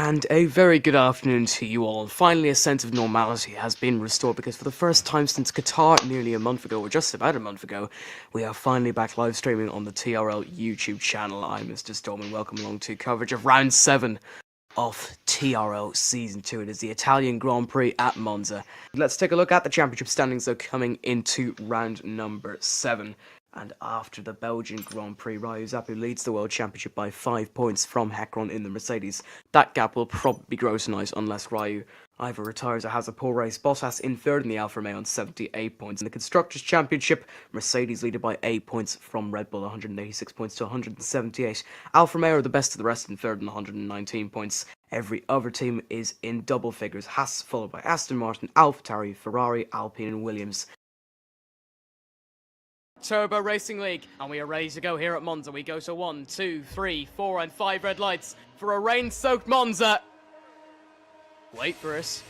And a very good afternoon to you all. Finally, a sense of normality has been restored because for the first time since Qatar nearly a month ago, or just about a month ago, we are finally back live streaming on the TRL YouTube channel. I'm Mr. Storm and welcome along to coverage of Round 7 of TRL Season 2. It is the Italian Grand Prix at Monza. Let's take a look at the championship standings though coming into round number 7. And after the Belgian Grand Prix, Ryu Zappu leads the World Championship by 5 points from Hecron in the Mercedes. That gap will probably grow tonight unless Ryu either retires or has a poor race. Bottas in third in the Alfa Romeo on 78 points. In the Constructors' Championship, Mercedes leaded by 8 points from Red Bull, 186 points to 178. Alfa Romeo are the best of the rest in third on 119 points. Every other team is in double figures. Haas followed by Aston Martin, AlphaTauri, Ferrari, Alpine and Williams. Turbo Racing League, and we are ready to go here at Monza. We go to 1, 2, 3, 4 and 5 red lights for a rain-soaked Monza. Wait for it.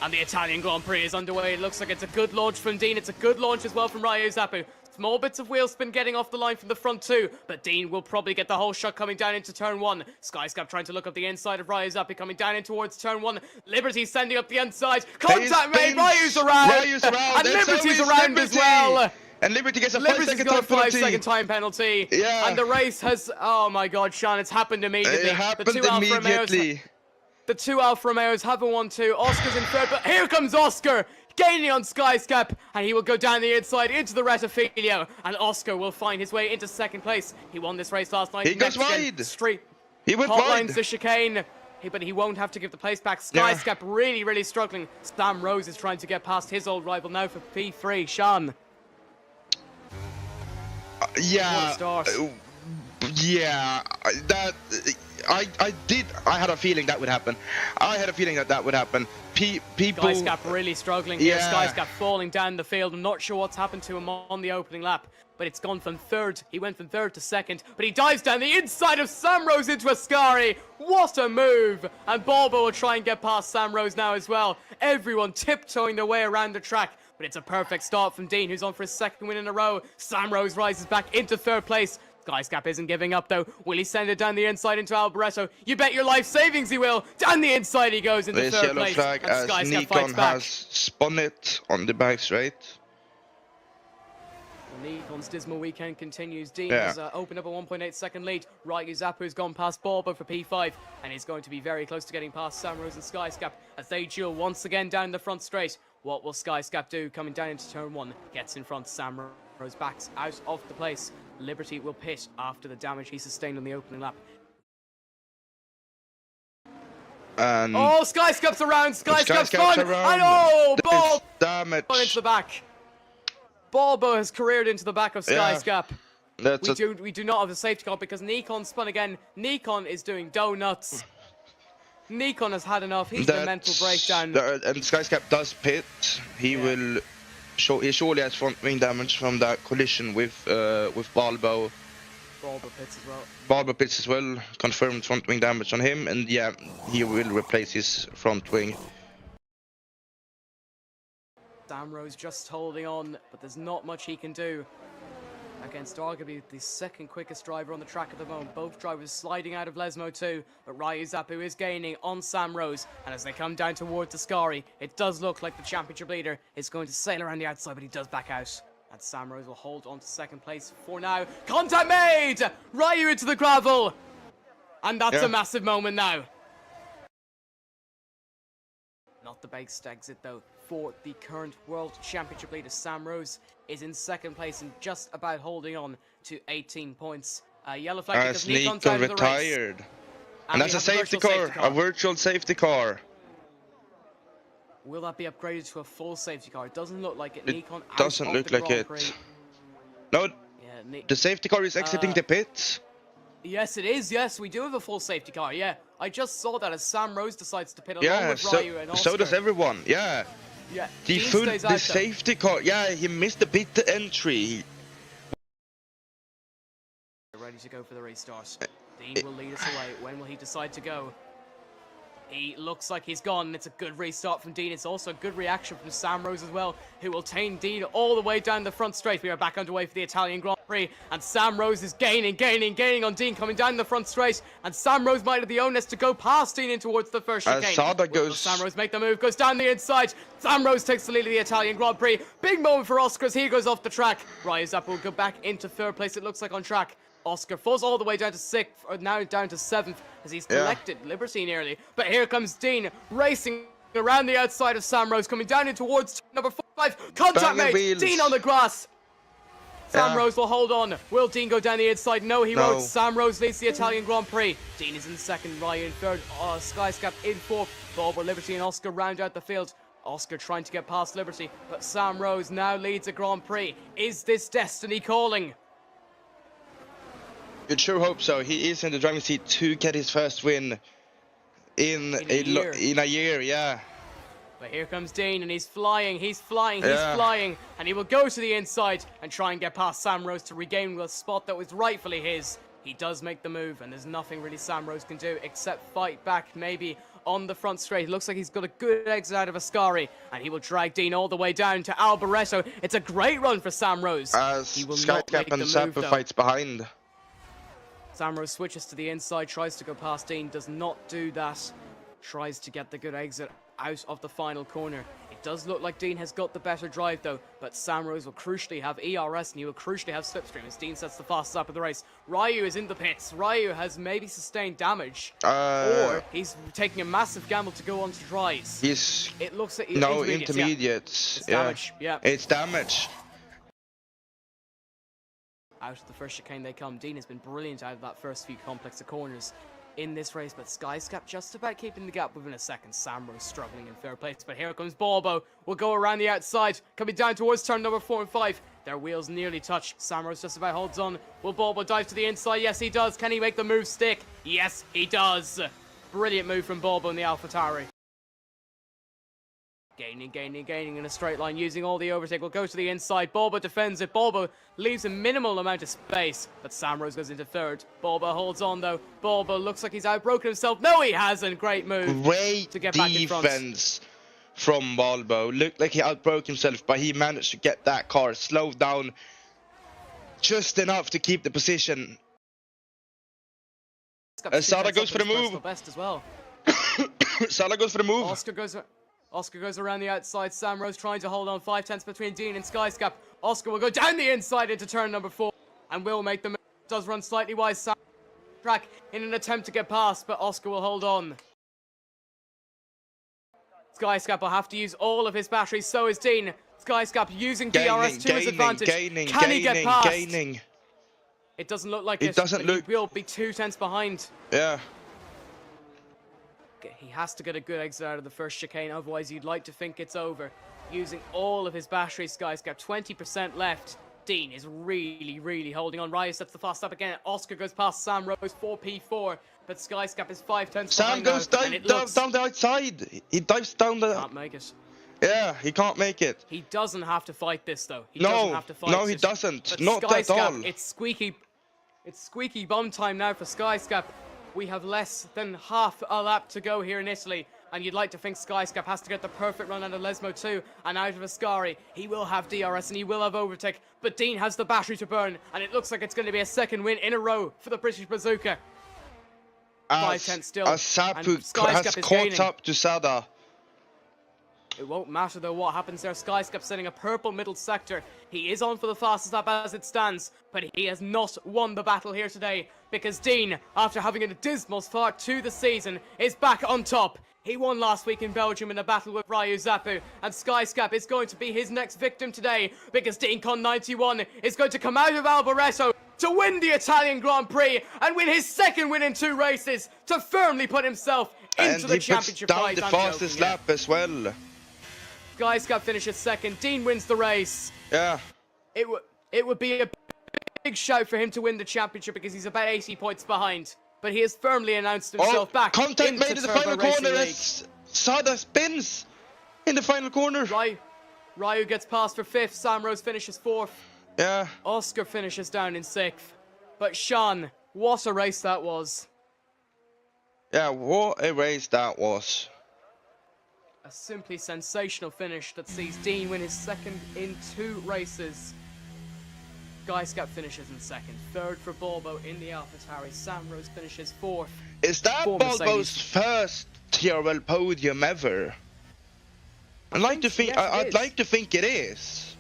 And the Italian Grand Prix is underway. It looks like it's a good launch from Dean. It's a good launch as well from Ryu Zappu. Small bits of wheel spin getting off the line from the front too, but Dean will probably get the whole shot coming down into turn 1. Skyscap trying to look up the inside of Ryu Zappu coming down in towards turn 1. Liberty sending up the inside. Contact made. Ryu's around. And Liberty's around as well. And Liberty gets a 5-second time penalty. Yeah. And the race has, oh my god, Sean, it's happened immediately. It happened immediately. The two Alfa Romeos haven't won two. Oscar's in third, but here comes Oscar, gaining on Skyscap, and he will go down the inside into the Rettifilio, and Oscar will find his way into second place. He won this race last night. He goes wide. He went wide. wide. The chicane. But he won't have to give the place back. Skyscap really struggling. Sam Rose is trying to get past his old rival now for P3. Sean. Yeah, I had a feeling that would happen. I had a feeling that would happen. People... Skyscap really struggling here. Yeah. Skyscap falling down the field. I'm not sure what's happened to him on the opening lap, but it's gone from third. He went from third to second, but he dives down the inside of Sam Rose into Ascari. What a move! And Balbo will try and get past Sam Rose now as well. Everyone tiptoeing their way around the track. But it's a perfect start from Dean, who's on for his second win in a row. Sam Rose rises back into third place. Skyscap isn't giving up, though. Will he send it down the inside into Alboreto? You bet your life savings he will. Down the inside he goes into third place. Flag and as Skyscap Nikon has spun it on the back straight. Nikon's dismal weekend continues. Dean has opened up a 1.8 second lead. Ryu Zappu's gone past Balbo for P5, and he's going to be very close to getting past Sam Rose and Skyscap as they duel once again down the front straight. What will Skyscap do? Coming down into turn 1, gets in front. Sam Rose backs out of the place. Liberty will pit after the damage he sustained on the opening lap. And oh, Skyscap's around. Skyscap's gone. Around. And oh, Balbo damage into the back. Balbo has careered into the back of Skyscap. We do not have a safety car because Nikon spun again. Nikon is doing donuts. Nikon has had enough. He's the mental breakdown. And Skyscap does pit. He will show. He surely has front wing damage from that collision with Balbo. Balbo pits as well. Balbo pits as well. Confirmed front wing damage on him, and yeah, he will replace his front wing. Sam Rose just holding on, but there's not much he can do against arguably the second quickest driver on the track at the moment. Both drivers sliding out of Lesmo too, but Ryu Zappu is gaining on Sam Rose, and as they come down towards Ascari, it does look like the championship leader is going to sail around the outside, but he does back out. And Sam Rose will hold on to second place for now. Contact made! Ryu into the gravel! And that's a massive moment now. Not the best exit though for the current World Championship leader. Sam Rose is in second place and just about holding on to 18 points. Yellow flag because Nikon's out of the race. And that's a safety car, a virtual safety car. Will that be upgraded to a full safety car? It doesn't look like it. Nikon doesn't look like it. No, the safety car is exiting the pits. Yes, it is. Yes, we do have a full safety car. Yeah, I just saw that as Sam Rose decides to pit along with Ryu and Oscar. So does everyone. Yeah. Yeah. The safety car. Yeah, he missed the pit entry. Ready to go for the restart. Dean will lead us away. When will he decide to go? He looks like he's gone. It's a good restart from Dean. It's also a good reaction from Sam Rose as well, who will tame Dean all the way down the front straight. We are back underway for the Italian Grand Prix. Prix, and Sam Rose is gaining on Dean, coming down the front straight, and Sam Rose might have the onus to go past Dean in towards the first chicane. Sada Will goes... Sam Rose make the move, goes down the inside. Sam Rose takes the lead of the Italian Grand Prix. Big moment for Oscar as he goes off the track. Ryu Zappa will go back into third place, it looks like, on track. Oscar falls all the way down to 6th, or now down to 7th, as he's collected Liberty nearly. But here comes Dean, racing around the outside of Sam Rose, coming down in towards number 5. Contact mate, Dean on the grass. Sam Rose will hold on. Will Dean go down the inside? No, he won't. Sam Rose leads the Italian Grand Prix. Dean is in second, Ryu in third, Skyscap in fourth. Bobber, Liberty and Oscar round out the field. Oscar trying to get past Liberty, but Sam Rose now leads a Grand Prix. Is this destiny calling? You'd sure hope so. He is in the driving seat to get his first win in a year, yeah. But here comes Dean, and he's flying, and he will go to the inside and try and get past Sam Rose to regain the spot that was rightfully his. He does make the move, and there's nothing really Sam Rose can do except fight back, maybe on the front straight. It looks like he's got a good exit out of Ascari, and he will drag Dean all the way down to Alboreto. It's a great run for Sam Rose. He will not make the move, Zappa fights behind. Sam Rose switches to the inside, tries to go past Dean, does not do that. Tries to get the good exit out of the final corner. It does look like Dean has got the better drive though, but Sam Rose will crucially have ERS and he will crucially have slipstream as Dean sets the fastest lap of the race. Ryu is in the pits. Ryu has maybe sustained damage, or he's taking a massive gamble to go on to dries. It looks like intermediates. It's damage. Yeah, it's damage. Out of the first chicane they come. Dean has been brilliant out of that first few complex of corners in this race, but Skyscap just about keeping the gap within a second. Sam Rose struggling in third place, but here comes Balbo. Will go around the outside, coming down towards turn number 4 and 5. Their wheels nearly touch. Sam Rose just about holds on. Will Balbo dive to the inside? Yes, he does. Can he make the move stick? Yes, he does. Brilliant move from Balbo in the AlphaTauri. Gaining in a straight line, using all the overtake. Will go to the inside. Balbo defends it. Balbo leaves a minimal amount of space, but Sam Rose goes into third. Balbo holds on though. Balbo looks like he's outbroken himself. No, he hasn't. Great move. Great to get back in front. Defense from Balbo. Looked like he outbroke himself, but he managed to get that car slowed down just enough to keep the position. Sada goes for the move. Best as well. Sada goes for the move. Oscar goes around the outside. Sam Rose trying to hold on 5/10 between Dean and Skyscap. Oscar will go down the inside into turn number 4 and will make the move. Does run slightly wide Sam track in an attempt to get past, but Oscar will hold on. Skyscap will have to use all of his batteries, so is Dean. Skyscap using DRS to his advantage. Can he get past? It doesn't look like it. He will be 2/10 behind. Yeah. He has to get a good exit out of the first chicane, otherwise you'd like to think it's over. Using all of his batteries, Skyscap, 20% left. Dean is really holding on. Ryu sets the fast up again. Oscar goes past Sam Rose, 4P4, but Skyscap is 5/10 Sam goes down the outside. He dives down the... Can't make it. Yeah, he can't make it. He doesn't have to fight this, though. He doesn't have to fight No, he doesn't. But Not Skyscap, at all. It's squeaky bum time now for Skyscap. We have less than half a lap to go here in Italy, and you'd like to think Skyscap has to get the perfect run out of Lesmo 2 and out of Ascari. He will have DRS and he will have overtake, but Dean has the battery to burn, and it looks like it's going to be a second win in a row for the British Bazooka. 5/10 still, and Skyscap has caught up to Sada. It won't matter though what happens there. Skyscap setting a purple middle sector. He is on for the fastest lap as it stands, but he has not won the battle here today, because Dean, after having a dismal start to the season, is back on top. He won last week in Belgium in a battle with Ryu Zappa, and Skyscap is going to be his next victim today, because Dean Con 91 is going to come out of Alboreto to win the Italian Grand Prix and win his second win in 2 races to firmly put himself into the championship fight. And he puts down the fastest lap as well. Skyscap finishes second. Dean wins the race. Yeah. It would be a big shout for him to win the championship because he's about 80 points behind. But he has firmly announced himself back Contact into made in the Turbo final Racing corner League. as Sada spins in the final corner. Ryu gets past for 5th. Sam Rose finishes 4th. Yeah. Oscar finishes down in 6th. But Sean, what a race that was. Yeah, what a race that was. A simply sensational finish that sees Dean win his second in 2 races. Skyscap finishes in second. Third for Balbo in the AlphaTauri. Sam Rose finishes fourth. Is that For Balbo's Mercedes. first TRL podium ever? I'd like to think. Yes, it I'd is. like to think it is.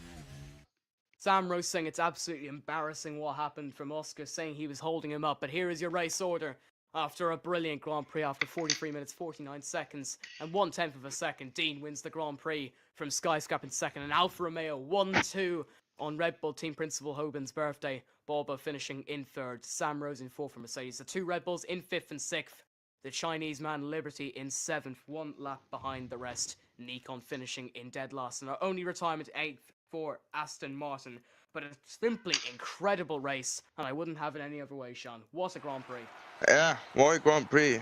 Sam Rose saying it's absolutely embarrassing what happened from Oscar, saying he was holding him up. But here is your race order. After a brilliant Grand Prix, after 43 minutes, 49 seconds, and 1/10 of a second, Dean wins the Grand Prix from Skyscrap in second, and Alfa Romeo 1-2 on Red Bull team principal Hoban's birthday. Balbo finishing in third, Sam Rose in fourth for Mercedes. The two Red Bulls in fifth and sixth. The Chinese man Liberty in seventh, one lap behind the rest. Nikon finishing in dead last, and our only retirement eighth for Aston Martin. But a simply incredible race, and I wouldn't have it any other way, Sean. What a Grand Prix. Yeah, what a Grand Prix.